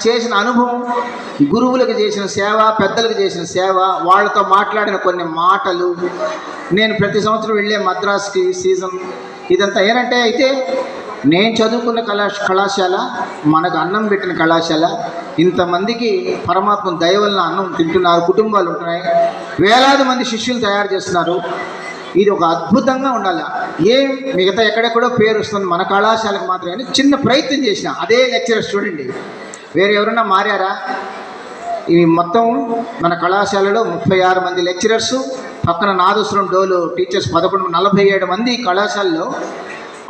చేసిన అనుభవం, గురువులకు చేసిన సేవ, పెద్దలకు చేసిన సేవ, వాళ్ళతో మాట్లాడిన కొన్ని మాటలు, నేను ప్రతి సంవత్సరం వెళ్ళే మద్రాస్కి సీజన్ ఇదంతా ఏంటంటే, అయితే నేను చదువుకున్న కళాశాల, మనకు అన్నం పెట్టిన కళాశాల, ఇంతమందికి పరమాత్మ దయ వలన అన్నం తింటున్నారు, కుటుంబాలు ఉంటున్నాయి, వేలాది మంది శిష్యులు తయారు చేస్తున్నారు. ఇది ఒక అద్భుతంగా ఉండాలి. ఏం మిగతా ఎక్కడెక్కడో పేరు వస్తుంది, మన కళాశాలకు మాత్రమే చిన్న ప్రయత్నం చేసిన అదే లెక్చరర్స్ చూడండి, వేరే ఎవరన్నా మారారా? ఇవి మొత్తం మన కళాశాలలో 36 మంది లెక్చరర్సు, పక్కన నాదస్వరం డోలు టీచర్స్ 11, 47 మంది కళాశాలలో.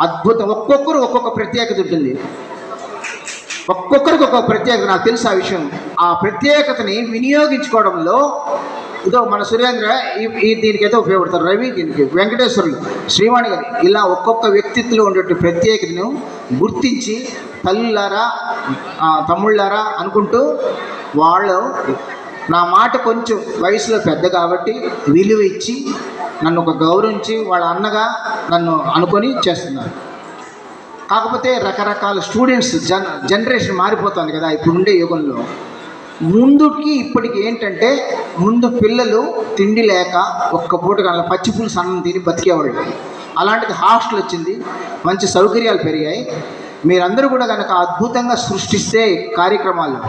అద్భుతం. ఒక్కొక్కరు ఒక్కొక్క ప్రత్యేకత ఉంటుంది, ఒక్కొక్కరికి ఒక్కొక్క ప్రత్యేకత. నాకు తెలుసు ఆ విషయం. ఆ ప్రత్యేకతని వినియోగించుకోవడంలో ఇదో మన సురేంద్ర దీనికైతే ఉపయోగపడతారు, రవి దీనికి, వెంకటేశ్వరులు, శ్రీవాణి గారు, ఇలా ఒక్కొక్క వ్యక్తిత్వంలో ఉండే ప్రత్యేకతను గుర్తించి తల్లులారా తమ్ముళ్ళారా అనుకుంటూ వాళ్ళు నా మాట కొంచెం వయసులో పెద్ద కాబట్టి విలువ ఇచ్చి నన్ను ఒక గౌరవించి వాళ్ళ అన్నగా నన్ను అనుకొని చేస్తున్నారు. కాకపోతే రకరకాల స్టూడెంట్స్ జనరేషన్ మారిపోతుంది కదా ఇప్పుడుండే యుగంలో. ముందుకి ఇప్పటికి ఏంటంటే, ముందు పిల్లలు తిండి లేక ఒక్క పూట కన్నా పచ్చిపులుసు అన్నం తిని బతికేవాళ్ళు. అలాంటిది హాస్టల్ వచ్చింది, మంచి సౌకర్యాలు పెరిగాయి. మీరందరూ కూడా కనుక అద్భుతంగా సృష్టిస్తే కార్యక్రమాలు,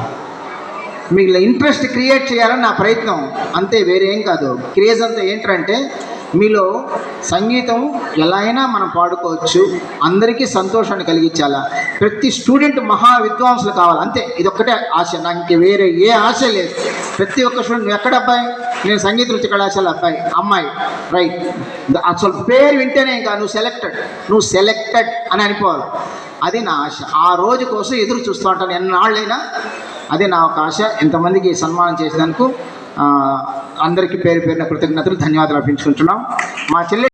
మీకు ఇంట్రెస్ట్ క్రియేట్ చేయాలని నా ప్రయత్నం అంతే, వేరే ఏం కాదు. క్రేజ్ అంతా ఏంటంటే, మీలో సంగీతం ఎలా అయినా మనం పాడుకోవచ్చు, అందరికీ సంతోషాన్ని కలిగించాలా, ప్రతి స్టూడెంట్ మహా విద్వాంసులు కావాలి, అంతే. ఇదొక్కటే ఆశ, నాకు ఇంక వేరే ఏ ఆశ లేదు. ప్రతి ఒక్క స్టూడెంట్, ఎక్కడ అబ్బాయి, నేను సంగీత నృత్య కళాశాల అబ్బాయి, అమ్మాయి, రైట్, అసలు పేరు వింటేనే ఇంకా నువ్వు సెలెక్టెడ్ అని అనిపోవాలి. అది నా ఆశ. ఆ రోజు కోసం ఎదురు చూస్తూ ఉంటాను ఎన్నాళ్ళైనా. అదే నా ఒక ఆశ. ఎంతమందికి సన్మానం చేసినందుకు అందరికీ పేరు పేరున కృతజ్ఞతలు, ధన్యవాదాలు అర్పించుకుంటున్నాం. మా చెల్లి